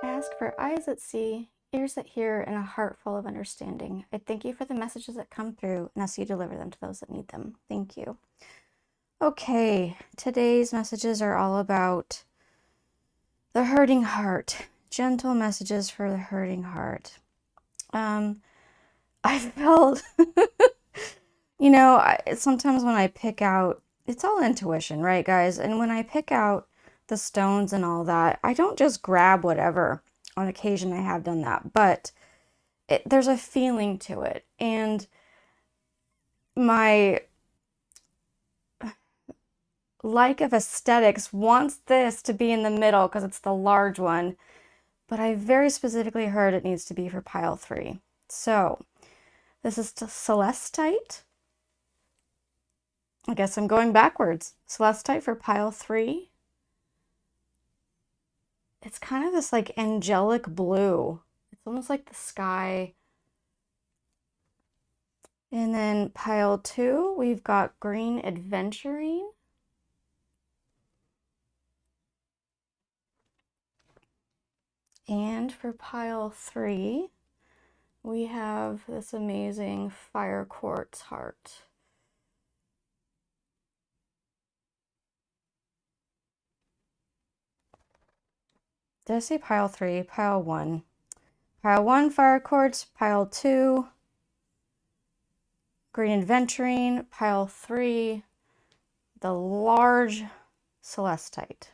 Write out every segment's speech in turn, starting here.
I ask for eyes that see, ears that hear, and a heart full of understanding. I thank you for the messages that come through and ask you to deliver them to those that need them. Thank you. Okay, today's messages are all about the hurting heart. Gentle messages for the hurting heart. I felt, sometimes when I pick out, it's all intuition, right, guys? And when I pick out the stones and all that, I don't just grab whatever. On occasion, I have done that, but there's a feeling to it. And my like of aesthetics wants this to be in the middle because it's the large one, but I very specifically heard it needs to be for pile 3. So this is Celestite. I guess I'm going backwards. Celestite for pile 3. It's kind of this like angelic blue. It's almost like the sky. And then pile 2, we've got green Adventurine. And for pile 3, we have this amazing fire quartz heart. Did I say pile 3? Pile 1. Pile 1, fire quartz. Pile 2, green Adventurine. Pile 3, the large Celestite.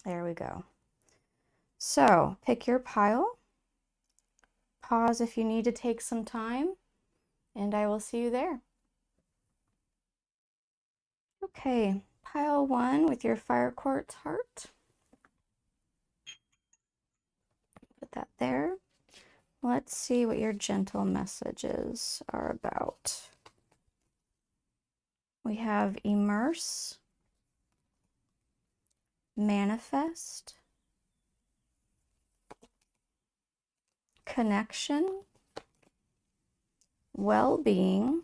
There we go. So pick your pile. Pause if you need to take some time, and I will see you there. Okay, pile 1 with your fire quartz heart. Put that there. Let's see what your gentle messages are about. We have immerse, manifest, connection, well-being,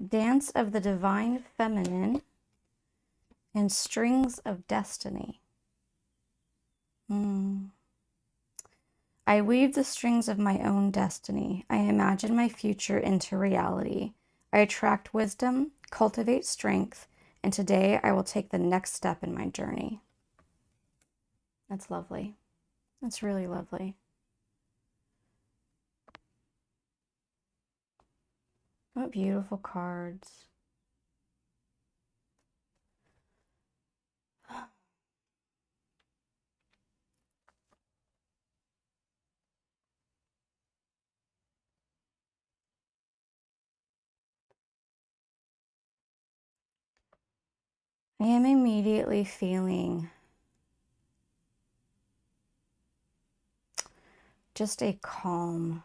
dance of the divine feminine, and strings of destiny. I weave the strings of my own destiny. I imagine my future into reality. I attract wisdom, cultivate strength, and today I will take the next step in my journey. That's lovely. That's really lovely. What beautiful cards. I am immediately feeling just a calm,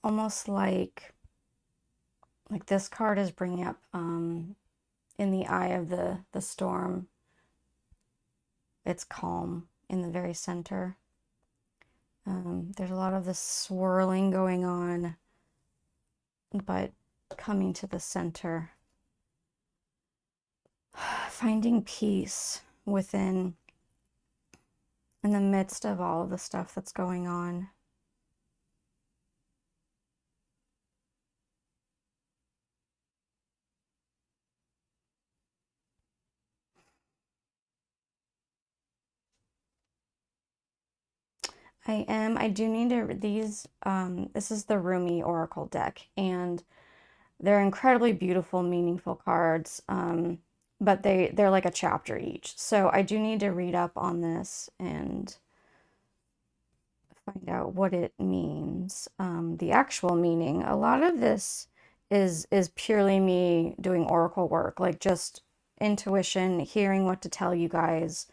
almost like this card is bringing up in the eye of the storm. It's calm in the very center. There's a lot of this swirling going on, but coming to the center, finding peace within, in the midst of all of the stuff that's going on. I do need to, this is the Rumi Oracle deck, and they're incredibly beautiful, meaningful cards, but they're like a chapter each. So I do need to read up on this and find out what it means, the actual meaning. A lot of this is purely me doing oracle work, like just intuition, hearing what to tell you guys,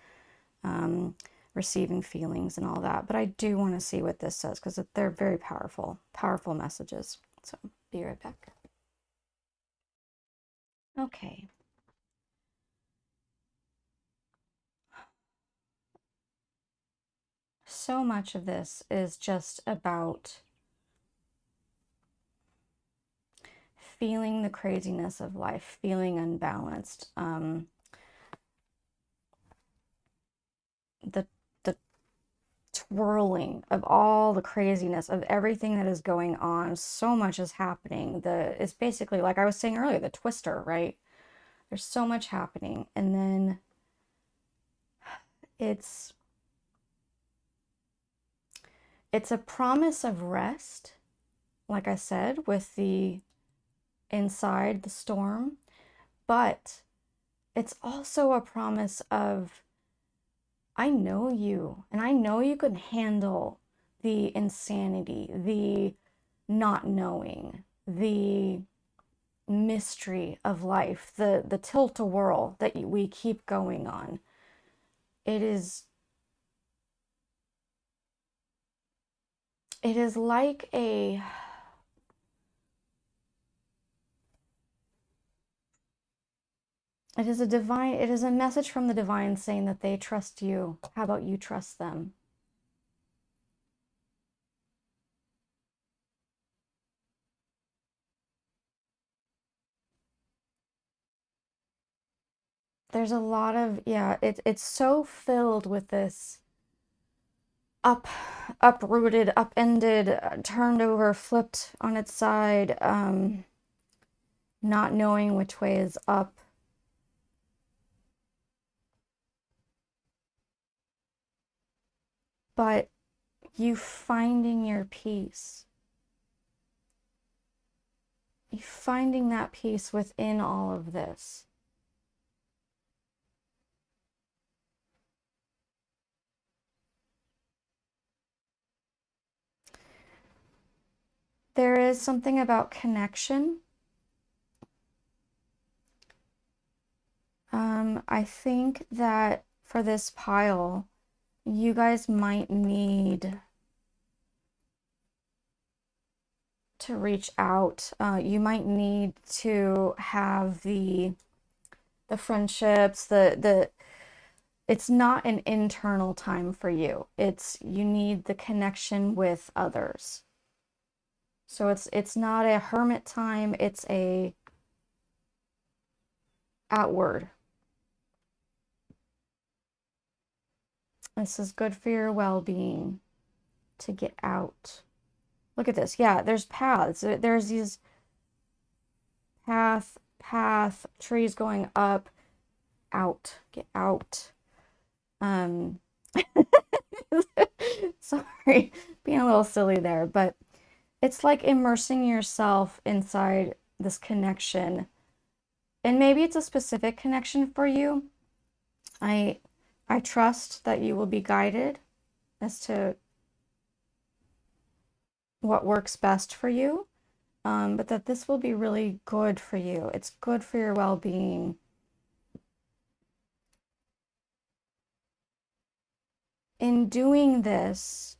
receiving feelings and all that. But I do want to see what this says because they're very powerful, powerful messages. So be right back. Okay. So much of this is just about feeling the craziness of life, feeling unbalanced. the twirling of all the craziness of everything that is going on. So much is happening. It's basically like I was saying earlier, the twister, right? There's so much happening. And then it's a promise of rest, like I said, with the inside the storm, but it's also a promise of I know you, and I know you can handle the insanity, the not knowing, the mystery of life, the tilt-a-whirl that we keep going on. It is like a it is a message from the divine saying that they trust you. How about you trust them? There's a lot of, yeah, it's so filled with this uprooted, upended, turned over, flipped on its side, not knowing which way is up. But you finding your peace. You finding that peace within all of this. There is something about connection. I think that for this pile, you guys might need to reach out. You might need to have the friendships, it's not an internal time for you. You need the connection with others. So it's not a hermit time, it's a outward. This is good for your well-being to get out. Look at this. Yeah, there's paths. There's these path, trees going up, out, get out. Sorry, being a little silly there, but it's like immersing yourself inside this connection. And maybe it's a specific connection for you. I trust that you will be guided as to what works best for you, but that this will be really good for you. It's good for your well-being. In doing this,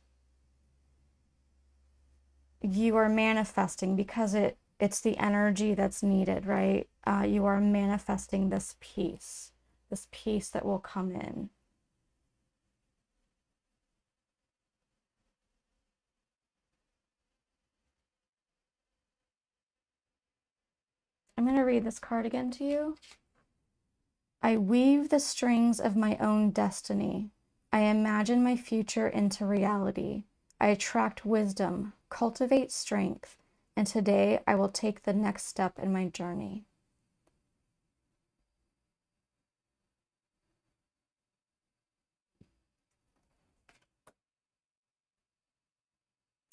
you are manifesting because it's the energy that's needed, right? You are manifesting this peace that will come in. I'm going to read this card again to you. I weave the strings of my own destiny. I imagine my future into reality. I attract wisdom, cultivate strength, and today I will take the next step in my journey.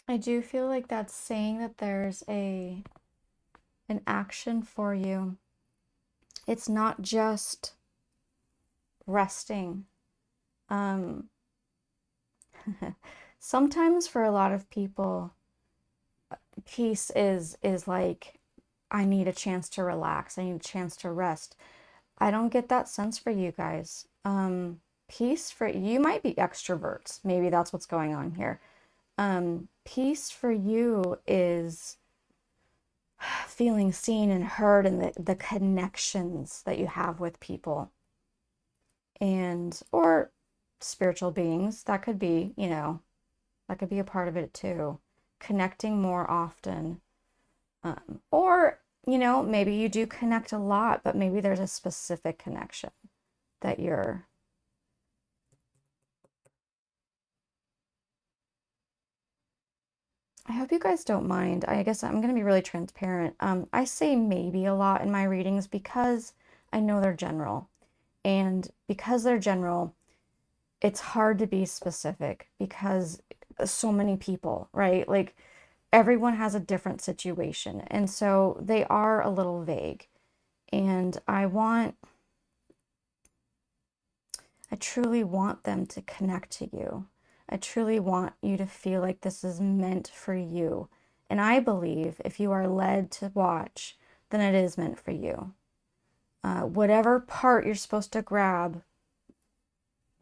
I do feel like that's saying that there's an action for you. It's not just resting. Sometimes for a lot of people, peace is like, I need a chance to relax. I need a chance to rest. I don't get that sense for you guys. Peace for you might be extroverts. Maybe that's what's going on here. Peace for you is feeling seen and heard and the connections that you have with people and or spiritual beings. That could be, that could be a part of it too. Connecting more often. Or, maybe you do connect a lot, but maybe there's a specific connection that you're I hope you guys don't mind. I guess I'm going to be really transparent. I say maybe a lot in my readings because I know they're general. And because they're general, it's hard to be specific because so many people, right? Like everyone has a different situation. And so they are a little vague. And I truly want them to connect to you. I truly want you to feel like this is meant for you. And I believe if you are led to watch, then it is meant for you. Whatever part you're supposed to grab,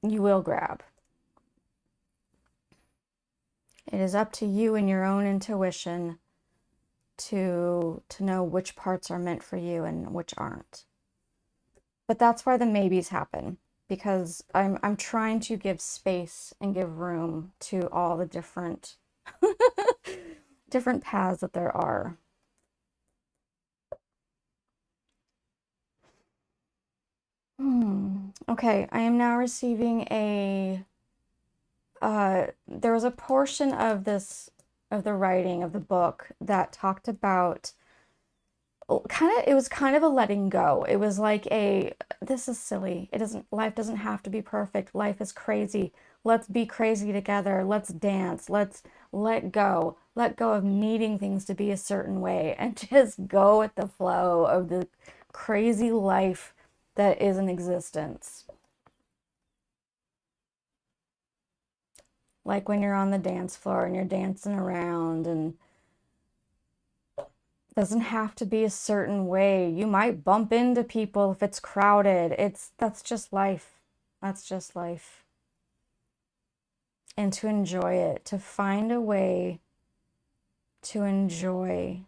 you will grab. It is up to you and your own intuition to know which parts are meant for you and which aren't. But that's why the maybes happen, because I'm trying to give space and give room to all the different different paths that there are. Okay, I am now receiving there was a portion of the writing of the book that talked about it was kind of a letting go. It was like this is silly. Life doesn't have to be perfect. Life is crazy. Let's be crazy together. Let's dance. Let's let go. Let go of needing things to be a certain way and just go with the flow of the crazy life that is in existence. Like when you're on the dance floor and you're dancing around and doesn't have to be a certain way. You might bump into people if it's crowded. That's just life. That's just life. And to enjoy it, to find a way to enjoy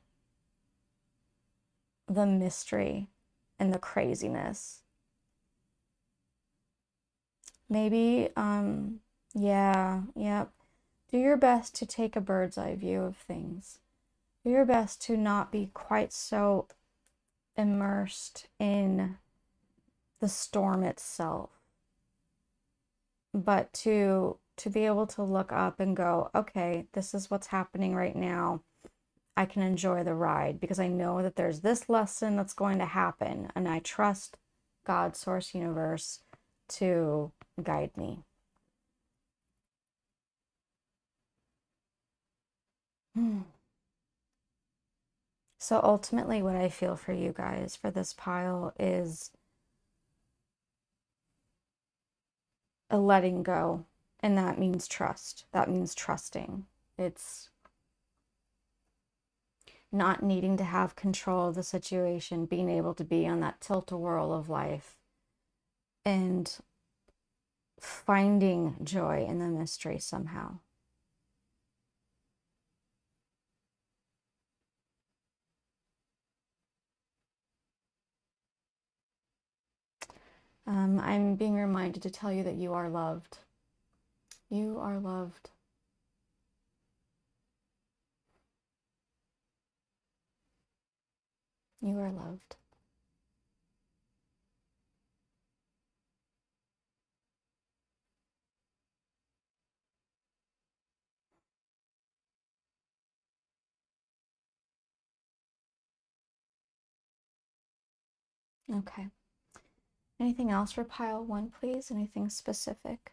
the mystery and the craziness. Maybe, yeah, yep. Do your best to take a bird's eye view of things. Do your best to not be quite so immersed in the storm itself, but to be able to look up and go, okay, this is what's happening right now. I can enjoy the ride because I know that there's this lesson that's going to happen, and I trust God, Source, Universe to guide me. So ultimately, what I feel for you guys for this pile is a letting go, and that means trust. That means trusting. It's not needing to have control of the situation, being able to be on that tilt-a-whirl of life and finding joy in the mystery somehow. I'm being reminded to tell you that you are loved. You are loved. You are loved. Okay. Anything else for pile one, please? Anything specific?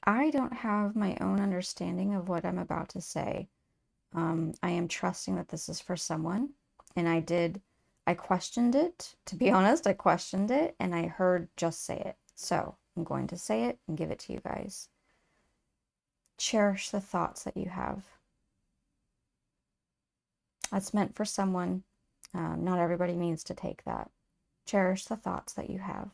I don't have my own understanding of what I'm about to say. I am trusting that this is for someone, and I questioned it. To be honest, I questioned it, and I heard just say it. So I'm going to say it and give it to you guys. Cherish the thoughts that you have. That's meant for someone. Not everybody needs to take that. Cherish the thoughts that you have.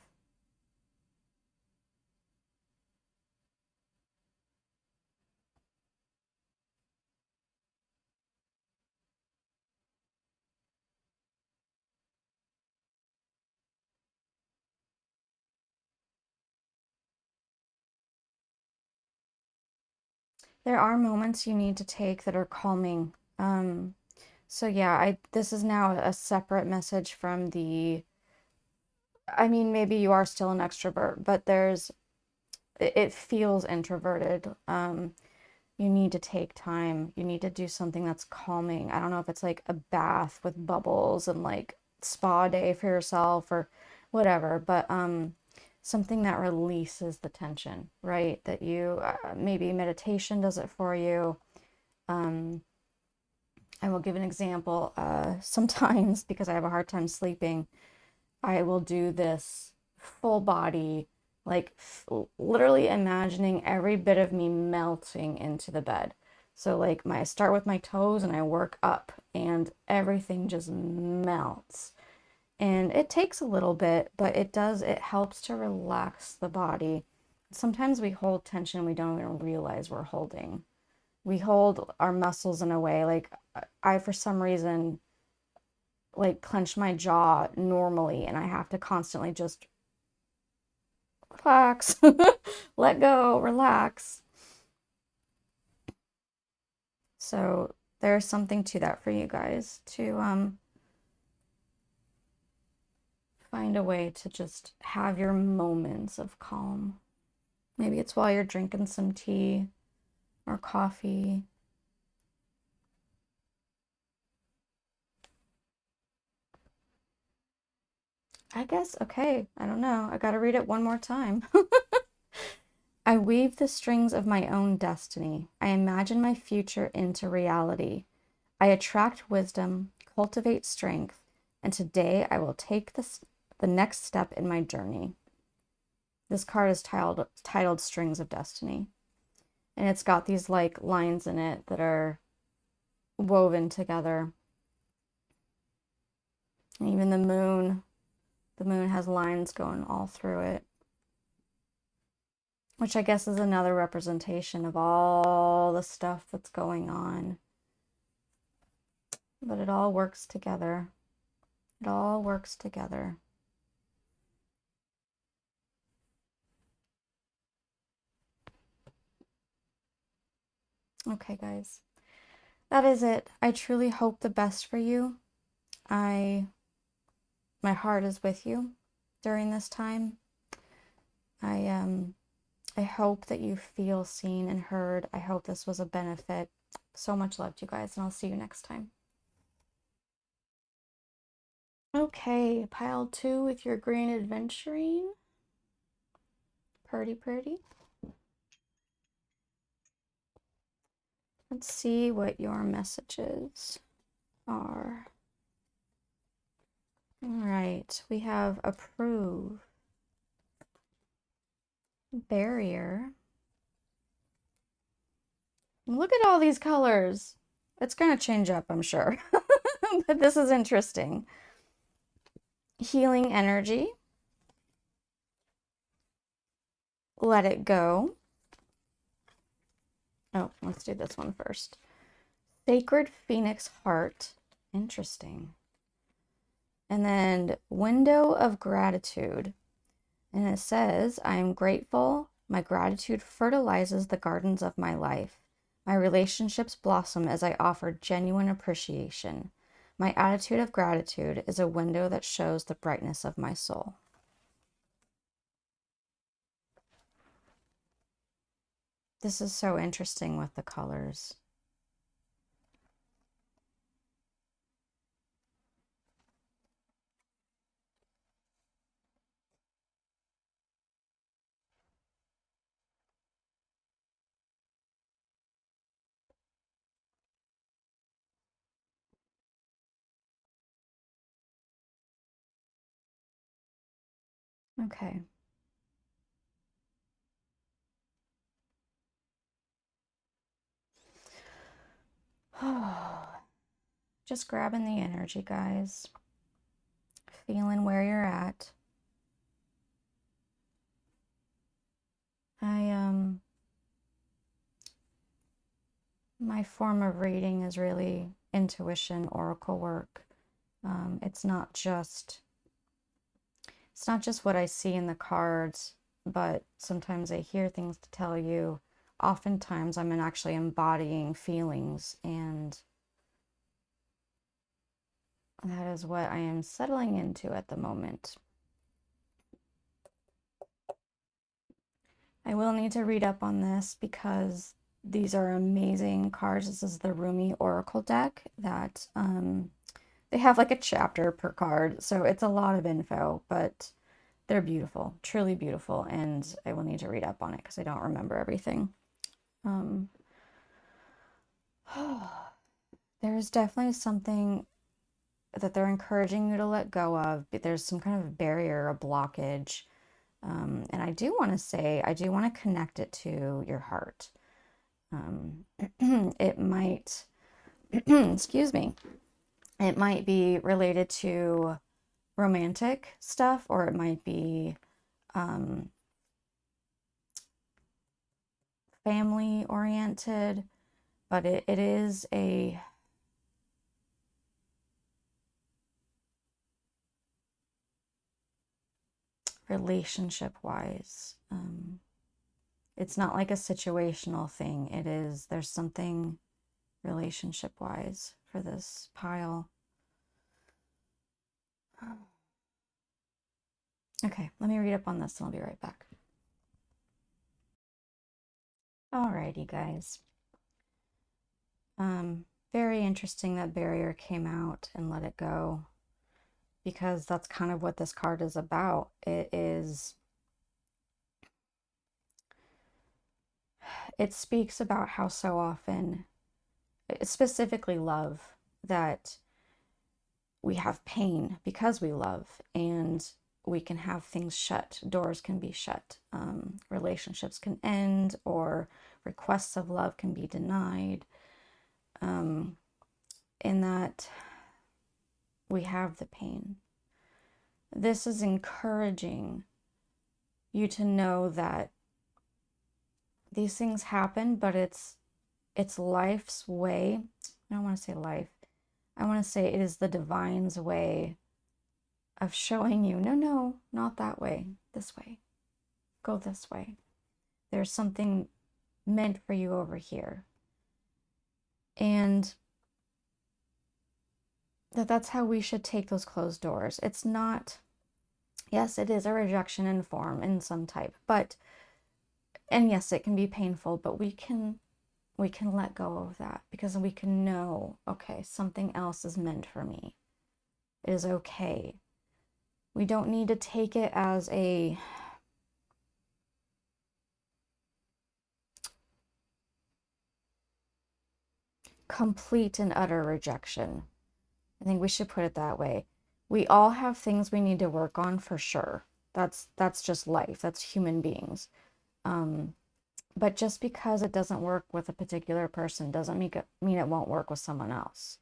There are moments you need to take that are calming. So yeah, this is now a separate message from the, I mean, maybe you are still an extrovert, but it feels introverted. You need to take time. You need to do something that's calming. I don't know if it's like a bath with bubbles and like spa day for yourself or whatever, but something that releases the tension, right? That you maybe meditation does it for you. Um, I will give an example. Sometimes because I have a hard time sleeping, I will do this full body, like literally imagining every bit of me melting into the bed. So like I start with my toes and I work up and everything just melts. And it takes a little bit, but it helps to relax the body. Sometimes we hold tension we don't even realize we're holding. We hold our muscles in a way like I for some reason like clench my jaw normally and I have to constantly just relax, let go, relax. So there's something to that for you guys to find a way to just have your moments of calm. Maybe it's while you're drinking some tea or coffee. I guess, okay, I don't know. I gotta read it one more time. I weave the strings of my own destiny. I imagine my future into reality. I attract wisdom, cultivate strength, and today I will take the next step in my journey. This card is titled Strings of Destiny. And it's got these like lines in it that are woven together. And even the moon has lines going all through it, which I guess is another representation of all the stuff that's going on. But it all works together. It all works together. Okay, guys. That is it. I truly hope the best for you. My heart is with you during this time. I hope that you feel seen and heard. I hope this was a benefit. So much love to you guys, and I'll see you next time. Okay, pile 2 with your green adventurine. Pretty. Let's see what your messages are. All right, we have approve, barrier. Look at all these colors. It's going to change up, I'm sure. But this is interesting. Healing energy. Let it go. Oh, let's do this one first. Sacred Phoenix Heart. Interesting. And then Window of Gratitude. And it says, I am grateful. My gratitude fertilizes the gardens of my life. My relationships blossom as I offer genuine appreciation. My attitude of gratitude is a window that shows the brightness of my soul. This is so interesting with the colors. Okay. Just grabbing the energy, guys. Feeling where you're at. My form of reading is really intuition, oracle work. It's not just what I see in the cards, but sometimes I hear things to tell you, oftentimes I'm actually embodying feelings, and that is what I am settling into at the moment. I will need to read up on this because these are amazing cards. This is the Rumi Oracle deck that they have like a chapter per card, so it's a lot of info, but they're beautiful, truly beautiful, and I will need to read up on it because I don't remember everything. There's definitely something that they're encouraging you to let go of, but there's some kind of barrier, a blockage. And I do want to say, I do want to connect it to your heart. It might, excuse me, it might be related to romantic stuff, or it might be family oriented, but it is a relationship wise. It's not like a situational thing. It is, there's something relationship wise for this pile. Okay, let me read up on this and I'll be right back. Alrighty, guys. Very interesting that barrier came out and let it go, because that's kind of what this card is about. It speaks about how so often, specifically love, that we have pain because we love, and we can have things shut, doors can be shut, relationships can end, or requests of love can be denied, in that we have the pain. This is encouraging you to know that these things happen, but it's life's way. I don't want to say life. I want to say it is the divine's way of showing you, no, not that way, this way. Go this way. There's something meant for you over here. And that's how we should take those closed doors. It's not, yes, it is a rejection in form in some type, but, and yes, it can be painful, but we can let go of that, because we can know, okay, something else is meant for me. It is okay. We don't need to take it as a complete and utter rejection. I think we should put it that way. We all have things we need to work on, for sure. That's just life. That's human beings. But just because it doesn't work with a particular person doesn't mean it won't work with someone else.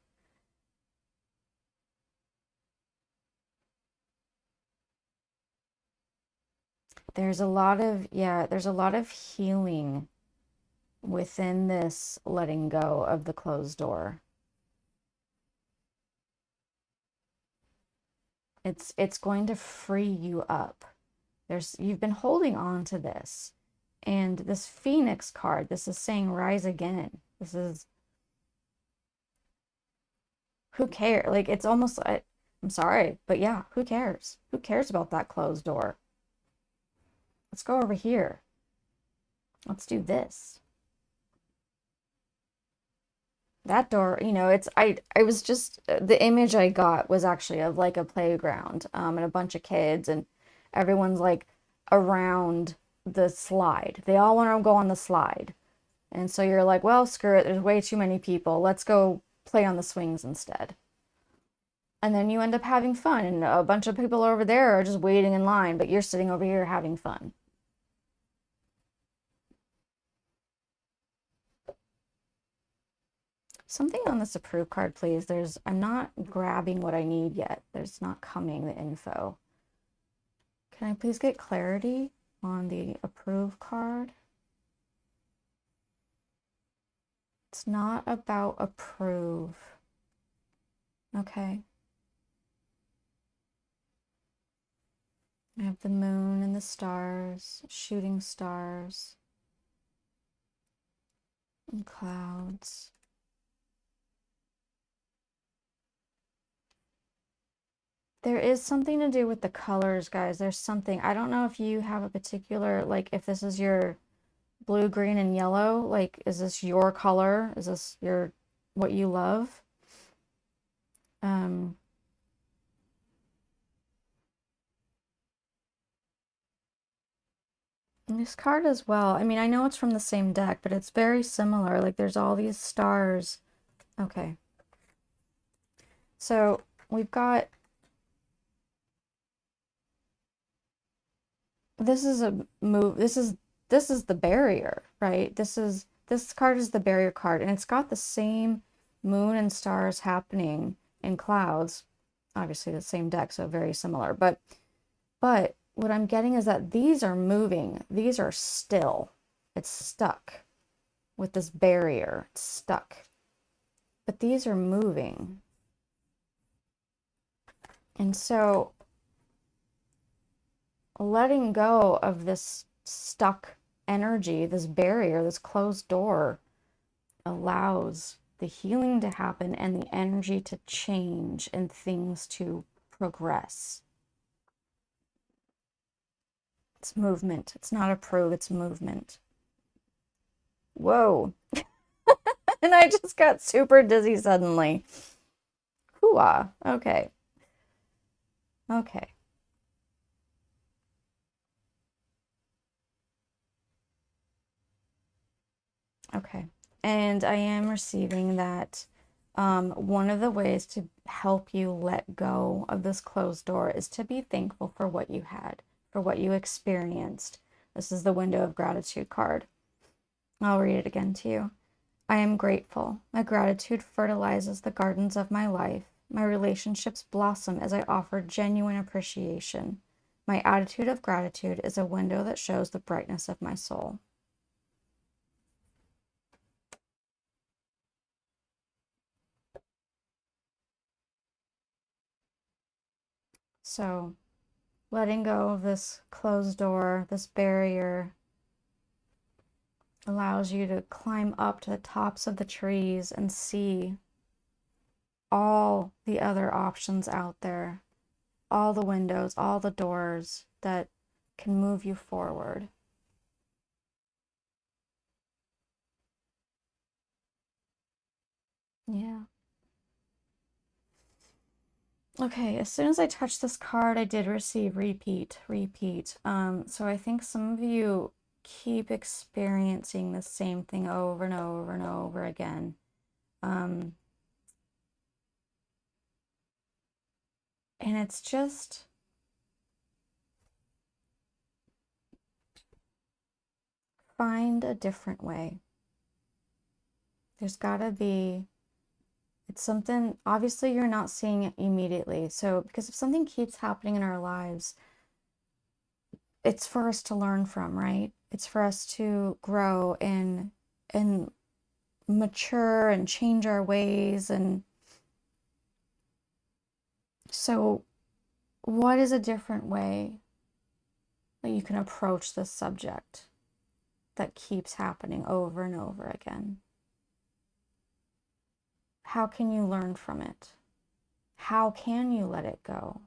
There's a lot of healing within this letting go of the closed door. It's going to free you up. You've been holding on to this. And this Phoenix card, this is saying rise again. This is, who cares? Like, it's almost like, I'm sorry, but yeah, who cares? Who cares about that closed door? Let's go over here. Let's do this. That door, I was just, the image I got was actually of like a playground, and a bunch of kids, and everyone's like around the slide. They all want to go on the slide. And so you're like, well, screw it. There's way too many people. Let's go play on the swings instead. And then you end up having fun, and a bunch of people over there are just waiting in line, but you're sitting over here having fun. Something on this approve card, please. I'm not grabbing what I need yet. There's not coming the info. Can I please get clarity on the approve card? It's not about approve. Okay. I have the moon and the stars, shooting stars. And clouds. There is something to do with the colors, guys. There's something. I don't know if you have a particular, like, if this is your blue, green, and yellow. Like, is this your color? Is this what you love? Um, and this card as well. I mean, I know it's from the same deck, but it's very similar. Like, there's all these stars. Okay. So we've got, this is a move. This is the barrier, right? This card is the barrier card, and it's got the same moon and stars happening in clouds. Obviously the same deck, so very similar. But what I'm getting is that these are moving. These are still. It's stuck with this barrier. It's stuck. But these are moving. And so letting go of this stuck energy, this barrier, this closed door, allows the healing to happen and the energy to change and things to progress. It's movement. It's not approve, it's movement. Whoa. And I just got super dizzy suddenly. Hooah. Okay. Okay. Okay. And I am receiving that one of the ways to help you let go of this closed door is to be thankful for what you had, for what you experienced. This is the window of gratitude card. I'll read it again to you. I am grateful. My gratitude fertilizes the gardens of my life. My relationships blossom as I offer genuine appreciation. My attitude of gratitude is a window that shows the brightness of my soul. So, letting go of this closed door, this barrier, allows you to climb up to the tops of the trees and see all the other options out there, all the windows, all the doors that can move you forward. Yeah. Okay, as soon as I touched this card, I did receive repeat. So I think some of you keep experiencing the same thing over and over and over again. And it's just find a different way. There's gotta be, it's something, obviously you're not seeing it immediately. So, because if something keeps happening in our lives, it's for us to learn from, right? It's for us to grow and mature and change our ways. And so what is a different way that you can approach this subject that keeps happening over and over again? How can you learn from it? How can you let it go?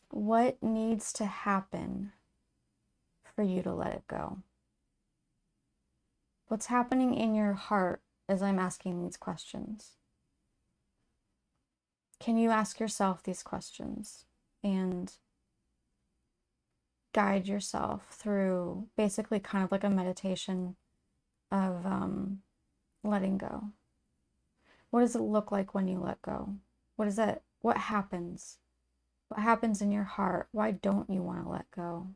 What needs to happen for you to let it go? What's happening in your heart as I'm asking these questions? Can you ask yourself these questions and guide yourself through basically kind of like a meditation of letting go? What does it look like when you let go? What is that? What happens? What happens in your heart? Why don't you want to let go?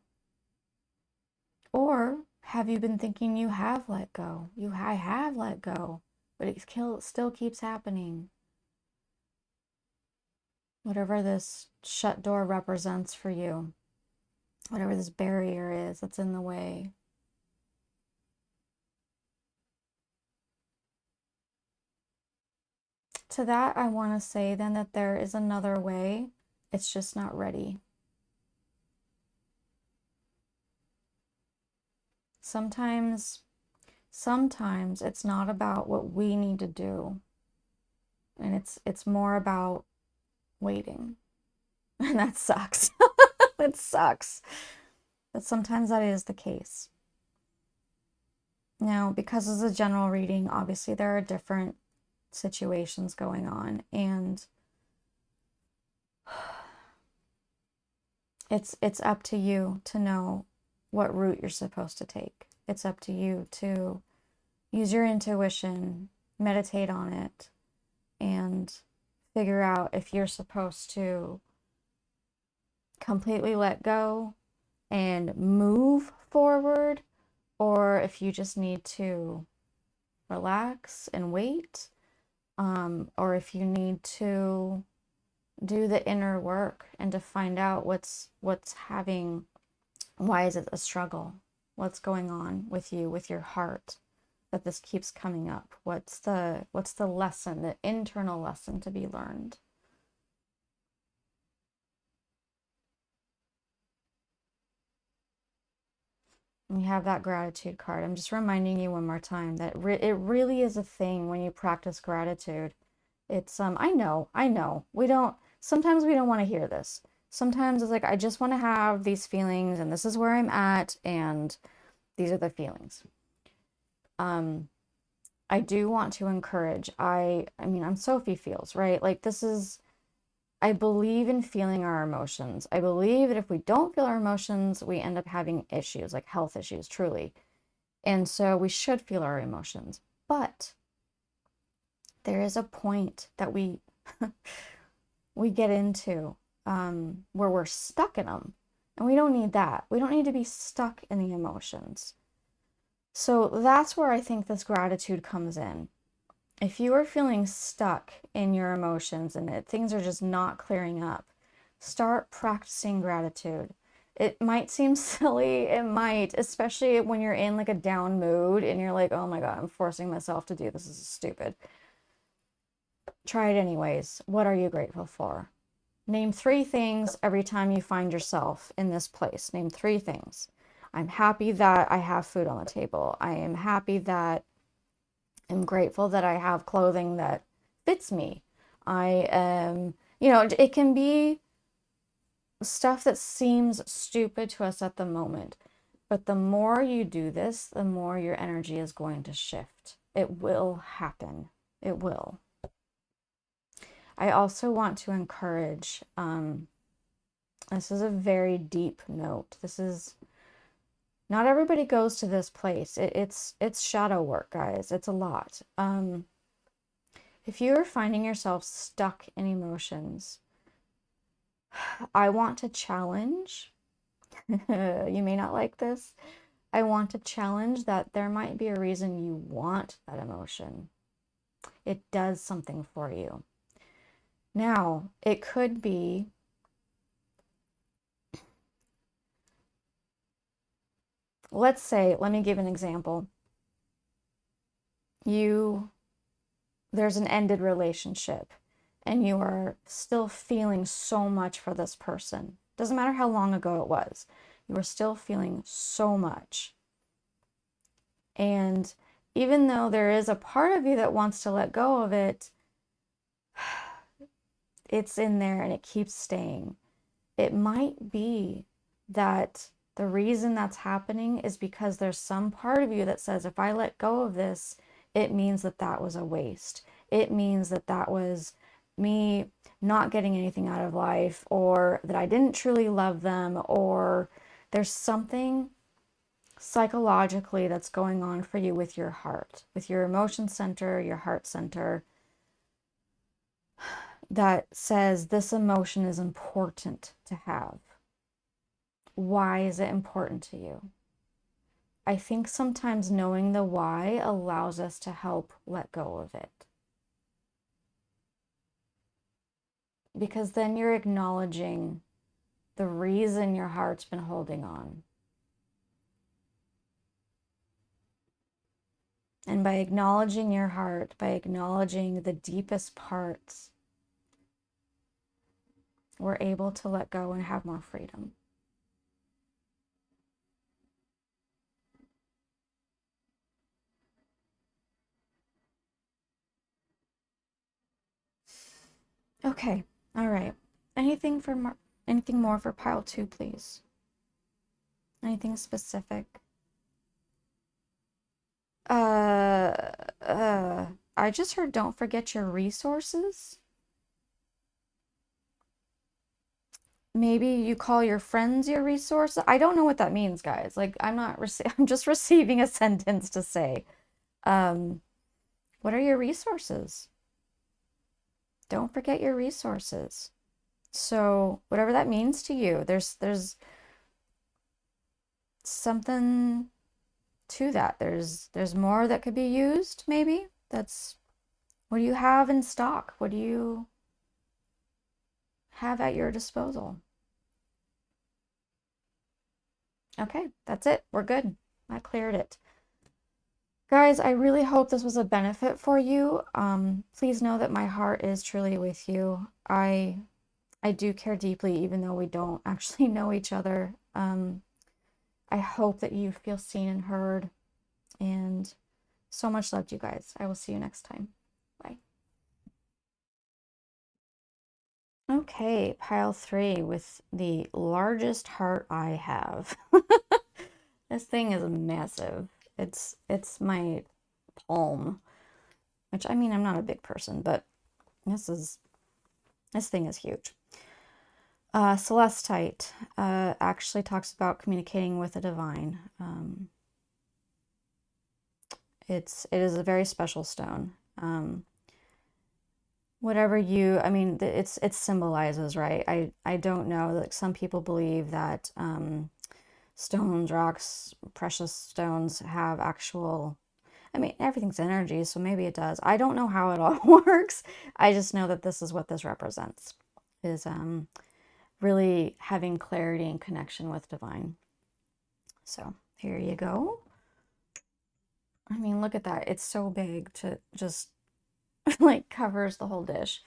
Or have you been thinking you have let go? I have let go, but it still keeps happening. Whatever this shut door represents for you, whatever this barrier is that's in the way. to that, I want to say then that there is another way. It's just not ready. Sometimes it's not about what we need to do. And it's more about waiting. And that sucks. It sucks. But sometimes that is the case. Now, because it's a general reading, obviously there are different situations going on, and it's up to you to know what route you're supposed to take. It's up to you to use your intuition, meditate on it, and figure out if you're supposed to completely let go and move forward, or if you just need to relax and wait, or if you need to do the inner work and to find out why is it a struggle? What's going on with you, with your heart, that this keeps coming up? What's the lesson, the internal lesson to be learned? We have that gratitude card. I'm just reminding you one more time that it really is a thing when you practice gratitude. It's I know sometimes we don't want to hear this. Sometimes it's like, I just want to have these feelings, and this is where I'm at, and these are the feelings. I do want to encourage, I mean, I'm Sophie feels, right? Like, I believe in feeling our emotions. I believe that if we don't feel our emotions, we end up having issues, like health issues, truly. And so we should feel our emotions. But there is a point that we get into where we're stuck in them. And we don't need that. We don't need to be stuck in the emotions. So that's where I think this gratitude comes in. If you are feeling stuck in your emotions and things are just not clearing up, start practicing gratitude. It might seem silly, it might, especially when you're in like a down mood and you're like, oh my God, I'm forcing myself to do this. This is stupid. Try it anyways. What are you grateful for? Name 3 things every time you find yourself in this place. Name 3 things. I'm happy that I have food on the table. I am happy that I'm grateful that I have clothing that fits me. I am, it can be stuff that seems stupid to us at the moment. But the more you do this, the more your energy is going to shift. It will happen. It will. I also want to encourage, this is a very deep note. Not everybody goes to this place. It's shadow work, guys. It's a lot. If you're finding yourself stuck in emotions, I want to challenge, you may not like this, I want to challenge that there might be a reason you want that emotion. It does something for you. Now, it could be let's say, let me give an example. There's an ended relationship and you are still feeling so much for this person. Doesn't matter how long ago it was. You are still feeling so much. And even though there is a part of you that wants to let go of it, it's in there and it keeps staying. It might be that the reason that's happening is because there's some part of you that says, if I let go of this, it means that that was a waste. It means that that was me not getting anything out of life, or that I didn't truly love them, or there's something psychologically that's going on for you with your heart, with your emotion center, your heart center, that says this emotion is important to have. Why is it important to you? I think sometimes knowing the why allows us to help let go of it. Because then you're acknowledging the reason your heart's been holding on. And by acknowledging your heart, by acknowledging the deepest parts, we're able to let go and have more freedom. Okay, all right. Anything more for pile 2, please? Anything specific? I just heard don't forget your resources. Maybe you call your friends your resources. I don't know what that means, guys. Like, I'm just receiving a sentence to say. What are your resources? Don't forget your resources. So, whatever that means to you, there's something to that. There's more that could be used, maybe. That's what do you have in stock? What do you have at your disposal? Okay, that's it. We're good. I cleared it. Guys, I really hope this was a benefit for you. Please know that my heart is truly with you. I do care deeply, even though we don't actually know each other. I hope that you feel seen and heard. And so much love to you guys. I will see you next time. Bye. Okay, pile 3 with the largest heart I have. This thing is massive. It's my palm, which I mean, I'm not a big person, but this thing is huge. Celestite actually talks about communicating with the divine. It is a very special stone. Whatever you, I mean, it symbolizes, right? I don't know. Like some people believe that stones, rocks, precious stones have actual. I mean, everything's energy, so maybe it does. I don't know how it all works. I just know that this is what this represents. Is really having clarity and connection with divine. So here you go. I mean, look at that. It's so big to just like covers the whole dish.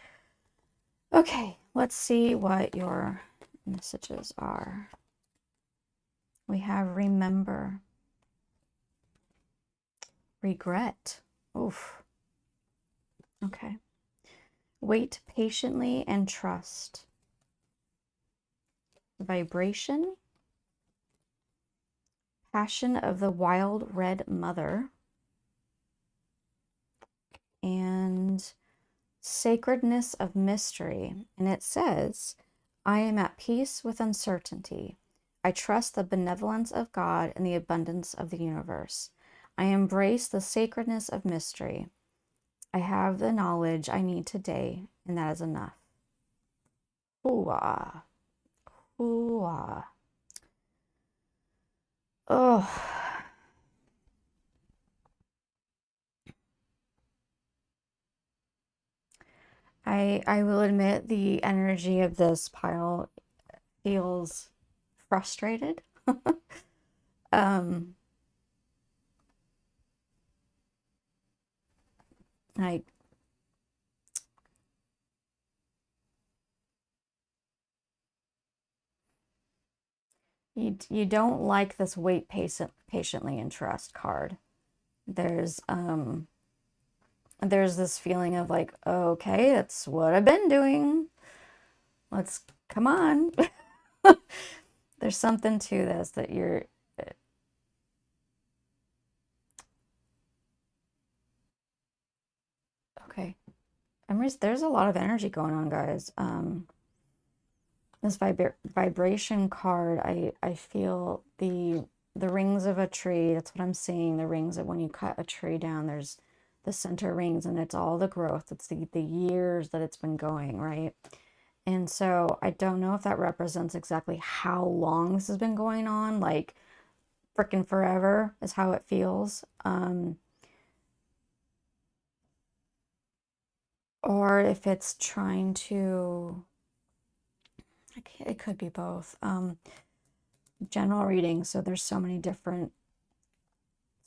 Okay, let's see what your messages are. We have remember, regret. Oof. Okay. Wait patiently and trust. Vibration. Passion of the wild red mother. And sacredness of mystery. And it says, I am at peace with uncertainty. I trust the benevolence of God and the abundance of the universe. I embrace the sacredness of mystery. I have the knowledge I need today, and that is enough. Ooh-ah. Ooh-ah. Oh. I will admit the energy of this pile feels frustrated. Like you don't like this wait patiently and trust card. There's this feeling of like, okay, that's what I've been doing. Let's come on. There's something to this that you're okay. There's a lot of energy going on, guys. This vibration card, I feel the rings of a tree. That's what I'm seeing. The rings of when you cut a tree down, there's the center rings, and it's all the growth. It's the years that it's been going, right? And so I don't know if that represents exactly how long this has been going on, like freaking forever is how it feels. Or if it's trying to, it could be both. General reading, so there's so many different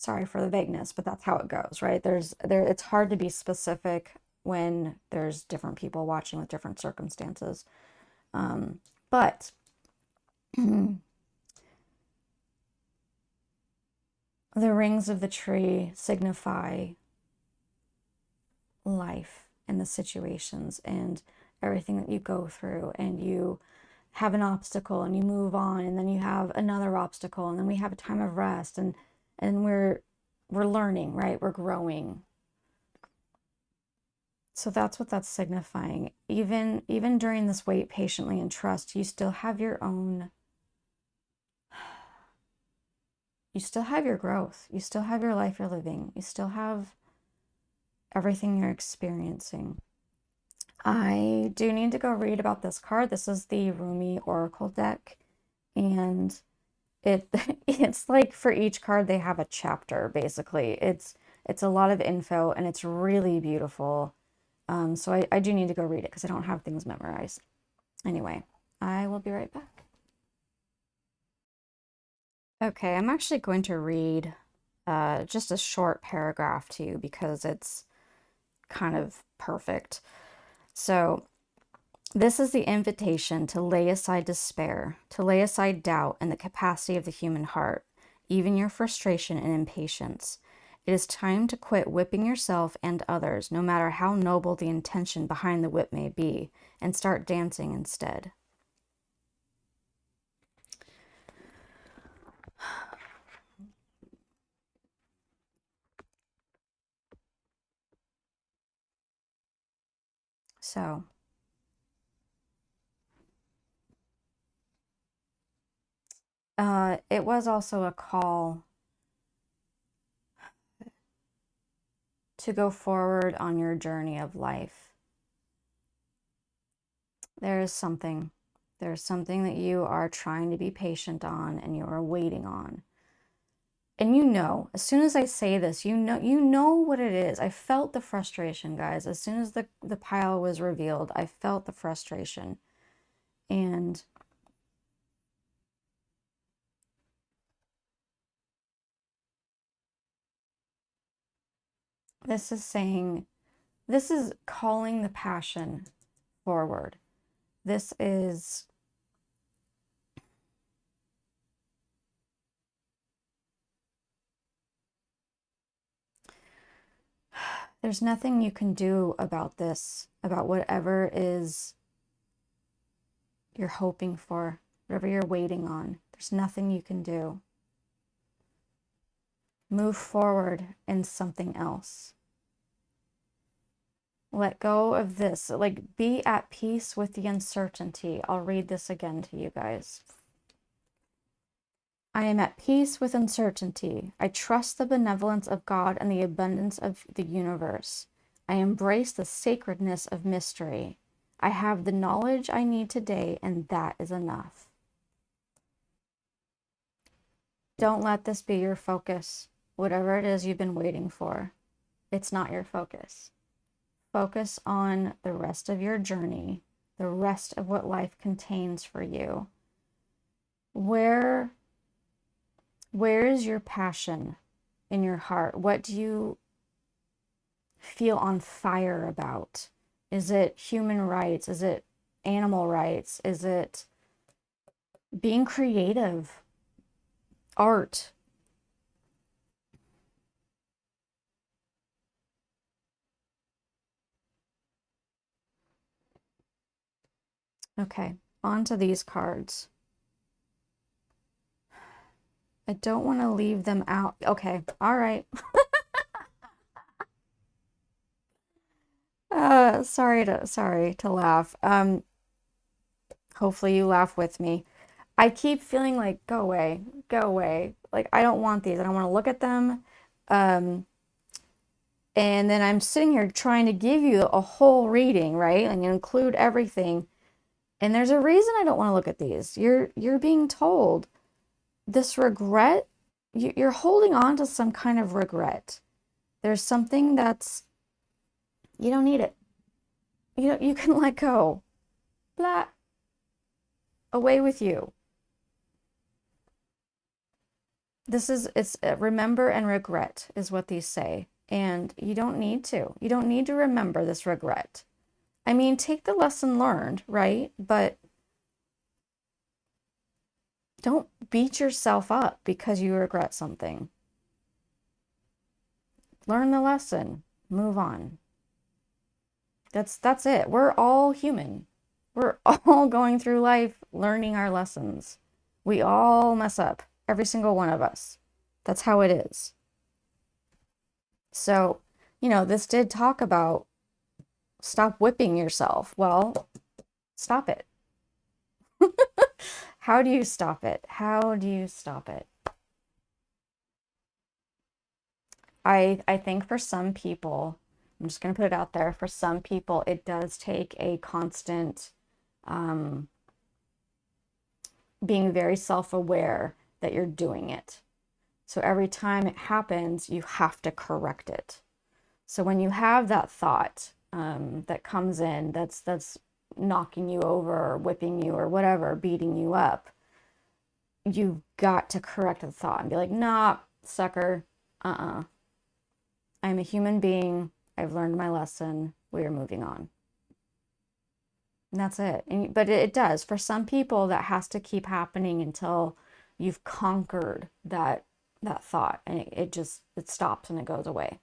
Sorry for the vagueness, but that's how it goes, right? It's hard to be specific when there's different people watching with different circumstances. But the rings of the tree signify life and the situations and everything that you go through, and you have an obstacle and you move on, and then you have another obstacle, and then we have a time of rest, and we're learning, right? We're growing. So that's what that's signifying. Even during this wait patiently and trust, you still have your own, you still have your growth, you still have your life you're living, you still have everything you're experiencing. I do need to go read about this card. This is the Rumi Oracle deck, and it's like for each card they have a chapter, basically. It's a lot of info, and it's really beautiful. So I do need to go read it because I don't have things memorized. Anyway, I will be right back. Okay, I'm actually going to read just a short paragraph to you because it's kind of perfect. So, this is the invitation to lay aside despair, to lay aside doubt and the capacity of the human heart, even your frustration and impatience. It is time to quit whipping yourself and others, no matter how noble the intention behind the whip may be, and start dancing instead. So, it was also a call to go forward on your journey of life. There's something that you are trying to be patient on and you are waiting on. And you know, as soon as I say this, you know what it is. I felt the frustration, guys. As soon as the pile was revealed, I felt the frustration. And this is calling the passion forward. This is there's nothing you can do about this, about whatever is you're hoping for, whatever you're waiting on. There's nothing you can do. Move forward in something else. Let go of this. Like, be at peace with the uncertainty. I'll read this again to you guys. I am at peace with uncertainty. I trust the benevolence of God and the abundance of the universe. I embrace the sacredness of mystery. I have the knowledge I need today, and that is enough. Don't let this be your focus. Whatever it is you've been waiting for, it's not your focus. Focus on the rest of your journey, the rest of what life contains for you. Where is your passion in your heart? What do you feel on fire about? Is it human rights? Is it animal rights? Is it being creative? Art? Okay, on to these cards. I don't want to leave them out. Okay, all right. Sorry to laugh. Hopefully you laugh with me. I keep feeling like, go away, go away. Like, I don't want these. I don't want to look at them. And then I'm sitting here trying to give you a whole reading, right? And include everything. And there's a reason I don't want to look at these. You're being told this regret, you're holding on to some kind of regret. There's something that's, you don't need it. You can let go. Blah. Away with you. It's remember and regret is what these say. And you don't need to. You don't need to remember this regret. I mean, take the lesson learned, right? But don't beat yourself up because you regret something. Learn the lesson, move on. That's it. We're all human. We're all going through life learning our lessons. We all mess up, every single one of us. That's how it is. So, this did talk about stop whipping yourself. Well, stop it. How do you stop it? How do you stop it? I think for some people, I'm just going to put it out there, for some people, it does take a constant being very self-aware that you're doing it. So every time it happens, you have to correct it. So when you have that thought that comes in, that's knocking you over or whipping you or whatever, beating you up, you've got to correct the thought and be like, nah, sucker, I'm a human being. I've learned my lesson. We are moving on. And that's it. But it does. For some people, that has to keep happening until you've conquered that thought, and it stops and it goes away.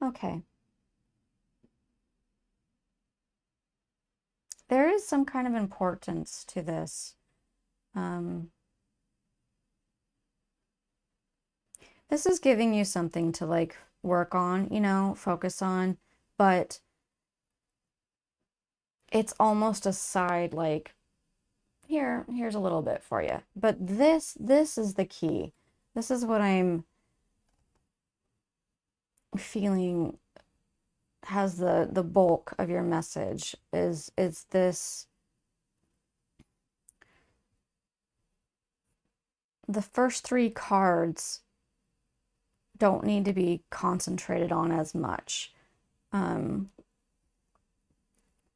Okay. There is some kind of importance to this. This is giving you something to like work on, focus on, but it's almost a side like here's a little bit for you. But this is the key. This is what I'm feeling has the bulk of your message is this. The first three cards don't need to be concentrated on as much.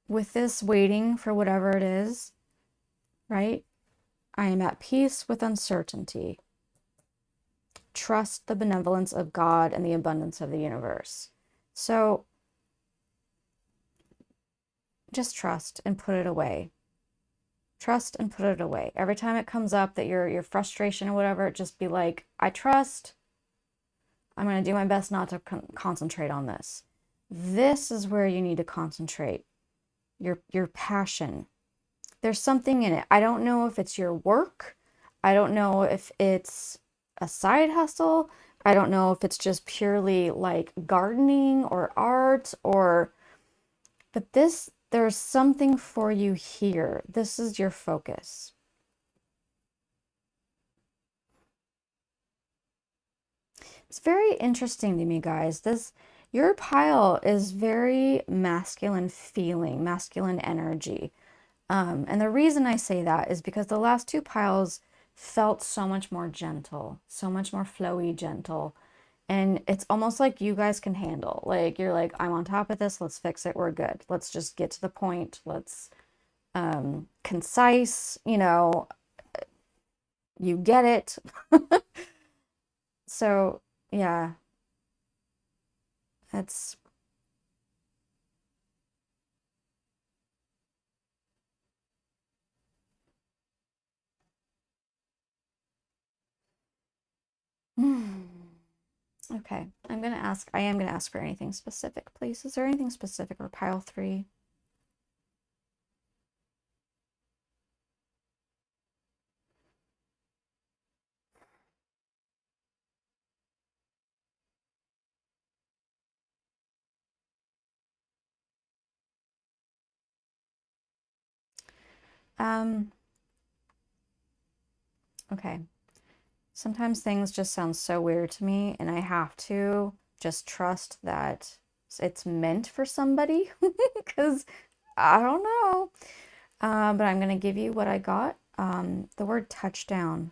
With this waiting for whatever it is, right? I am at peace with uncertainty. Trust the benevolence of God and the abundance of the universe. So just trust and put it away. Trust and put it away. Every time it comes up that your frustration or whatever, just be like, I trust. I'm going to do my best not to concentrate on this. This is where you need to concentrate. Your passion. There's something in it. I don't know if it's your work. I don't know if it's a side hustle. I don't know if it's just purely like gardening or art but there's something for you here. This is your focus. It's very interesting to me, guys. Your pile is very masculine feeling, masculine energy. And the reason I say that is because the last two piles felt so much more gentle, so much more flowy, gentle. And it's almost like you guys can handle. Like you're like, I'm on top of this. Let's fix it. We're good. Let's just get to the point. Let's concise, you get it. So yeah, that's okay. I am gonna ask for anything specific, please. Is there anything specific for pile three? Um, okay. Sometimes things just sound so weird to me, and I have to just trust that it's meant for somebody because I don't know. But I'm going to give you what I got. the word touchdown.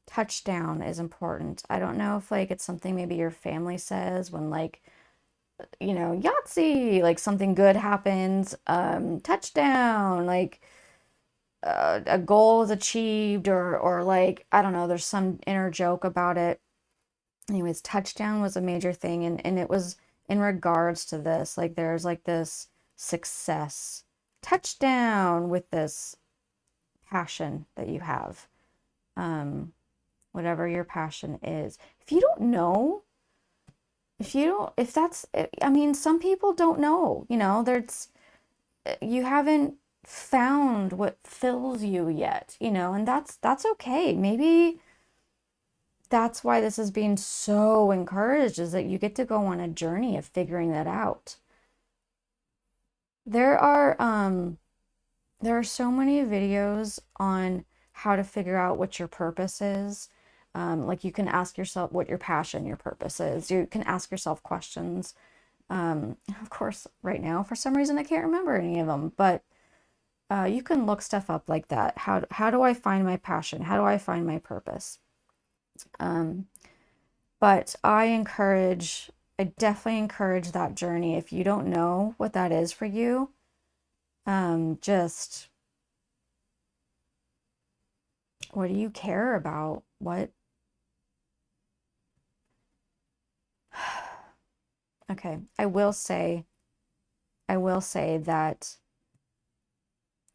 Touchdown is important. I don't know if like it's something maybe your family says when like, you know, Yahtzee, like something good happens, touchdown, like a goal is achieved, or like, I don't know, there's some inner joke about it. Anyways, touchdown was a major thing, and it was in regards to this. Like there's like this success, touchdown with this passion that you have. Whatever your passion is. If you don't know, if that's, I mean, some people don't know, you know, there's, you haven't found what fills you yet, you know, and that's okay. Maybe that's why this is being so encouraged, is that you get to go on a journey of figuring that out. There are so many videos on how to figure out what your purpose is. Like you can ask yourself what your passion, your purpose is. You can ask yourself questions. Of course, right now, for some reason, I can't remember any of them, but you can look stuff up like that. How do I find my passion? How do I find my purpose? But I definitely encourage that journey. If you don't know what that is for you, just what do you care about? What? Okay, I will say that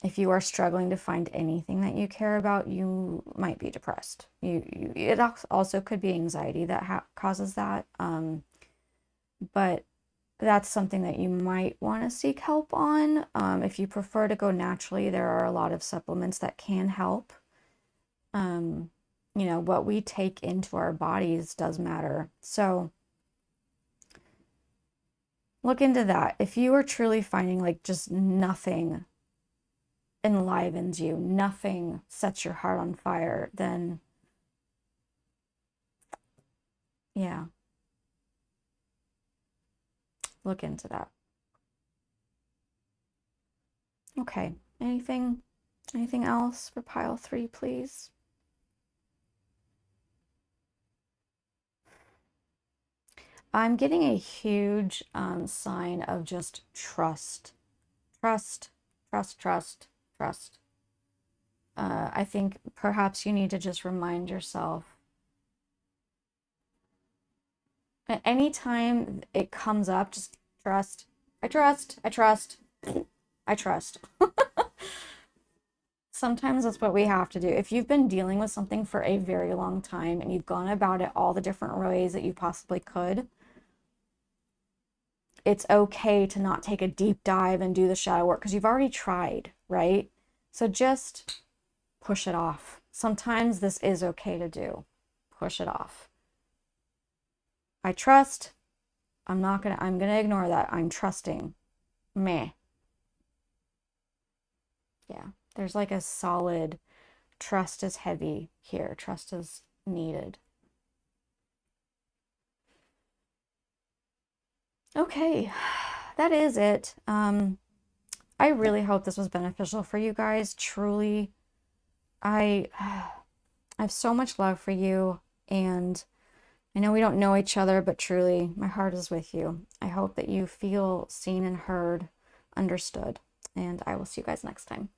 if you are struggling to find anything that you care about, you might be depressed. It also could be anxiety that causes that. But that's something that you might want to seek help on. If you prefer to go naturally, there are a lot of supplements that can help. You know, what we take into our bodies does matter. So look into that. If you are truly finding like just nothing enlivens you, nothing sets your heart on fire, then yeah, look into that. Okay, anything else for pile 3, please? I'm getting a huge sign of just trust. Trust, trust, trust, trust. I think perhaps you need to just remind yourself. Anytime it comes up, just trust. I trust, I trust, I trust. Sometimes that's what we have to do. If you've been dealing with something for a very long time and you've gone about it all the different ways that you possibly could, it's okay to not take a deep dive and do the shadow work because you've already tried, right? So just push it off. Sometimes this is okay to do. Push it off. I trust. I'm gonna ignore that. I'm trusting. Meh. Yeah. There's like a solid trust is heavy here. Trust is needed. Okay. That is it. I really hope this was beneficial for you guys. Truly, I have so much love for you, and I know we don't know each other, but truly, my heart is with you. I hope that you feel seen and heard, understood, and I will see you guys next time.